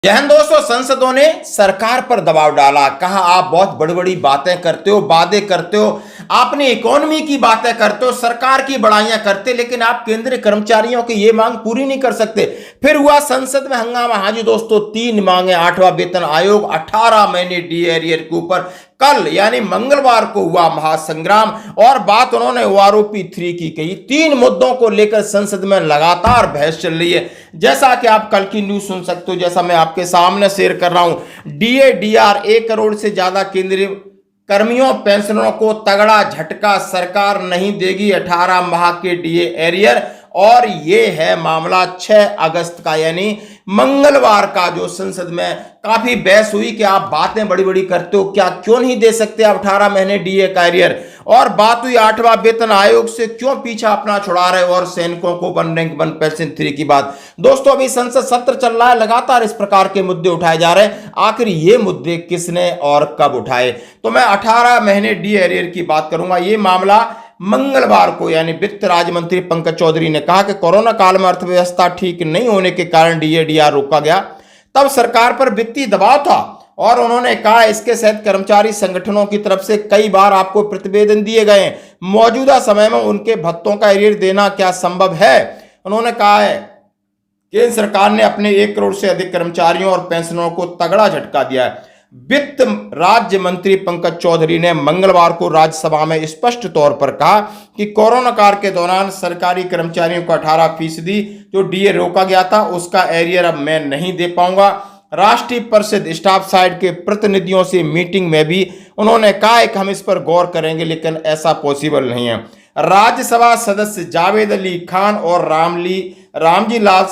जय हिंद दोस्तों। संसदों ने सरकार पर दबाव डाला, कहा आप बहुत बड़ी बड़ी बातें करते हो, वादे करते हो, आपने इकोनॉमी की बातें करते हो, सरकार की बड़ाइयां करते, लेकिन आप केंद्रीय कर्मचारियों की ये मांग पूरी नहीं कर सकते। फिर हुआ संसद में हंगामा। हाँ जी दोस्तों, 3 मांगे, 8वां वेतन आयोग, 18 महीने डीए एरियर के ऊपर कल यानी मंगलवार को हुआ महासंग्राम और बात उन्होंने ओआरओपी 3 की कही। 3 मुद्दों को लेकर संसद में लगातार बहस चल रही है। जैसा कि आप कल की न्यूज सुन सकते हो, जैसा मैं आपके सामने शेयर कर रहा हूं। डीए डीआर 1 करोड़ से ज्यादा केंद्रीय कर्मियों पेंशनरों को तगड़ा झटका, सरकार नहीं देगी 18 माह के डीए एरियर। और ये है मामला 6 अगस्त का यानी मंगलवार का, जो संसद में काफी बहस हुई कि आप बातें बड़ी बड़ी करते हो, क्या क्यों नहीं दे सकते आप 18 महीने डीए कैरियर। और बात हुई 8वां वेतन आयोग से क्यों पीछा अपना छुड़ा रहे और सैनिकों को 1 रैंक 1 पेंशन 3 की बात। दोस्तों अभी संसद सत्र चल रहा है, लगातार इस प्रकार के मुद्दे उठाए जा रहे हैं। आखिर ये मुद्दे किसने और कब उठाए, तो मैं 18 महीने डीए एरियर की बात करूंगा। ये मामला मंगलवार को यानी वित्त राज्य मंत्री पंकज चौधरी ने कहा कि कोरोना काल में अर्थव्यवस्था ठीक नहीं होने के कारण डीए डीआर रोका गया, तब सरकार पर वित्तीय दबाव था। और उन्होंने कहा इसके साथ कर्मचारी संगठनों की तरफ से कई बार आपको प्रतिवेदन दिए गए हैं, मौजूदा समय में उनके भत्तों का एरियर देना क्या संभव है। उन्होंने कहा है केंद्र सरकार ने अपने 1 करोड़ से अधिक कर्मचारियों और पेंशनरों को तगड़ा झटका दिया है। वित्त राज्य मंत्री पंकज चौधरी ने मंगलवार को राज्यसभा में स्पष्ट तौर पर कहा कि कोरोना काल के दौरान सरकारी कर्मचारियों को 18% जो डीए रोका गया था उसका एरियर अब मैं नहीं दे पाऊंगा। राष्ट्रीय परिषद स्टाफ साइड के प्रतिनिधियों से मीटिंग में भी उन्होंने कहा कि हम इस पर गौर करेंगे, लेकिन ऐसा पॉसिबल नहीं है। राज्यसभा सदस्य जावेद अली खान और रामजी लाल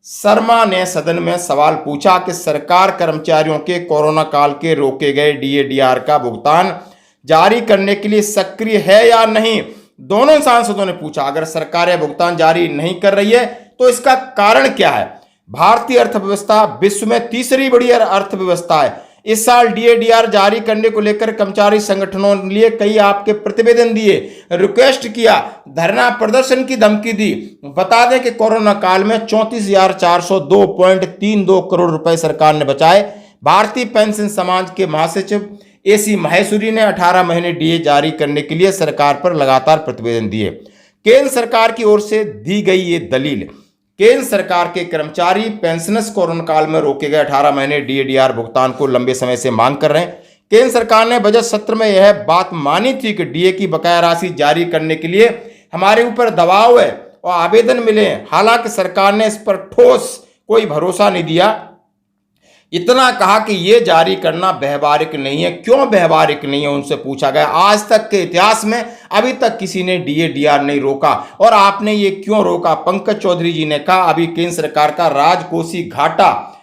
शर्मा ने सदन में सवाल पूछा कि सरकार कर्मचारियों के कोरोना काल के रोके गए डीए डीआर का भुगतान जारी करने के लिए सक्रिय है या नहीं। दोनों सांसदों ने पूछा अगर सरकार यह भुगतान जारी नहीं कर रही है तो इसका कारण क्या है। भारतीय अर्थव्यवस्था विश्व में तीसरी बड़ी अर्थव्यवस्था है। इस साल डीए डीआर जारी करने को लेकर कर्मचारी संगठनों ने लिए कई आपके प्रतिवेदन दिए, रिक्वेस्ट किया, धरना प्रदर्शन की धमकी दी। बता दें कि कोरोना काल में 34,402.32 करोड़ रुपए सरकार ने बचाए। भारतीय पेंशन समाज के महासचिव एसी महेश्वरी ने 18 महीने डीए जारी करने के लिए सरकार पर लगातार प्रतिवेदन दिए। केंद्र सरकार की ओर से दी गई ये दलील, केंद्र सरकार के कर्मचारी पेंशनर्स कोरोना काल में रोके गए 18 महीने डीए डीआर भुगतान को लंबे समय से मांग कर रहे हैं। केंद्र सरकार ने बजट सत्र में यह बात मानी थी कि डीए की बकाया राशि जारी करने के लिए हमारे ऊपर दबाव है और आवेदन मिले हैं। हालांकि सरकार ने इस पर ठोस कोई भरोसा नहीं दिया, इतना कहा कि यह जारी करना व्यवहारिक नहीं है। क्यों व्यवहारिक नहीं है उनसे पूछा गया। आज तक के इतिहास में अभी तक किसी ने डीए डीआर नहीं रोका और आपने ये क्यों रोका। पंकज चौधरी जी ने कहा अभी केंद्र सरकार का राजकोषीय घाटा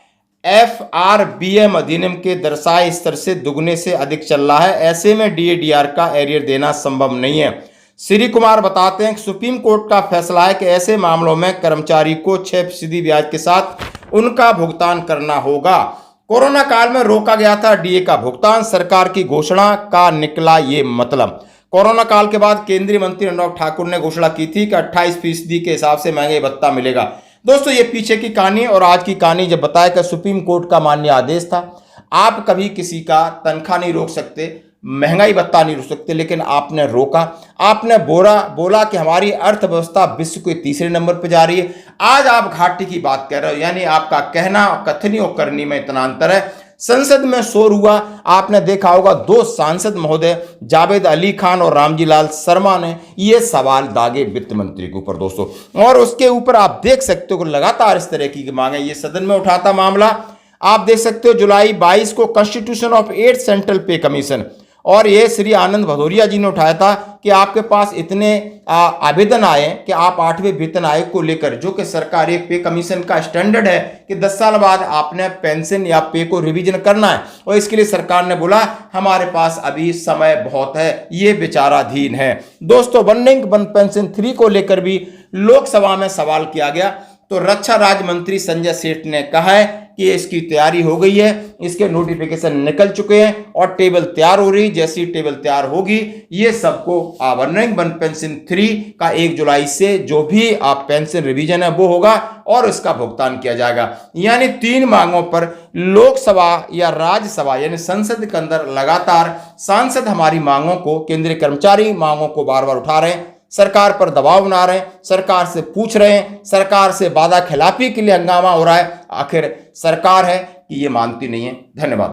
एफआरबीएम अधिनियम के दर्शाए स्तर से दुगने से अधिक चल रहा है। ऐसे में डीए डीआर का एरियर देना संभव नहीं है। श्री कुमार बताते हैं कि सुप्रीम कोर्ट का फैसला है कि ऐसे मामलों में कर्मचारी को 6% ब्याज के साथ उनका भुगतान करना होगा। कोरोना काल में रोका गया था डीए का भुगतान, सरकार की घोषणा का निकला ये मतलब। कोरोना काल के बाद केंद्रीय मंत्री अनुराग ठाकुर ने घोषणा की थी कि 28% के हिसाब से महंगाई भत्ता मिलेगा। दोस्तों ये पीछे की कहानी और आज की कहानी। जब बताया कि सुप्रीम कोर्ट का मान्य आदेश था, आप कभी किसी का तनख्वाह नहीं रोक सकते, महंगाई भत्ता नहीं रोक सकते, लेकिन आपने रोका। आपने बोला कि हमारी अर्थव्यवस्था विश्व के तीसरे नंबर पर जा रही है। आज आप घाटे की बात कर रहे हो, यानी आपका कहना कथनी और करनी में इतना अंतर है। संसद में शोर हुआ, आपने देखा होगा 2 सांसद महोदय जावेद अली खान और रामजी लाल शर्मा ने ये सवाल दागे वित्त मंत्री के ऊपर दोस्तों। और उसके ऊपर आप देख सकते हो लगातार इस तरह की मांगे ये सदन में उठाता मामला। आप देख सकते हो जुलाई 22 को कॉन्स्टिट्यूशन ऑफ 8 सेंट्रल पे कमीशन, और ये श्री आनंद भदौरिया जी ने उठाया था कि आपके पास इतने आवेदन आए कि आप 8वें वेतन आयोग को लेकर, जो कि सरकारी पे कमीशन का स्टैंडर्ड है कि 10 साल बाद आपने पेंशन या पे को रिवीजन करना है, और इसके लिए सरकार ने बोला हमारे पास अभी समय बहुत है, ये विचाराधीन है। दोस्तों 1 रैंक 1 पेंशन 3 को लेकर भी लोकसभा में सवाल किया गया। तो रक्षा राज्य मंत्री संजय सेठ ने कहा है कि इसकी तैयारी हो गई है, इसके नोटिफिकेशन निकल चुके हैं और टेबल तैयार हो रही। जैसी टेबल तैयार होगी ये सबको अर्निंग वन पेंशन 3 का 1 जुलाई से जो भी आप पेंशन रिवीजन है वो होगा और इसका भुगतान किया जाएगा। यानी 3 मांगों पर लोकसभा या राज्यसभा यानी संसद के अंदर लगातार सांसद हमारी मांगों को, केंद्रीय कर्मचारी मांगों को बार बार उठा रहे हैं, सरकार पर दबाव बना रहे हैं, सरकार से पूछ रहे हैं, सरकार से वादा खिलाफी के लिए हंगामा हो रहा है। आखिर सरकार है कि ये मानती नहीं है। धन्यवाद।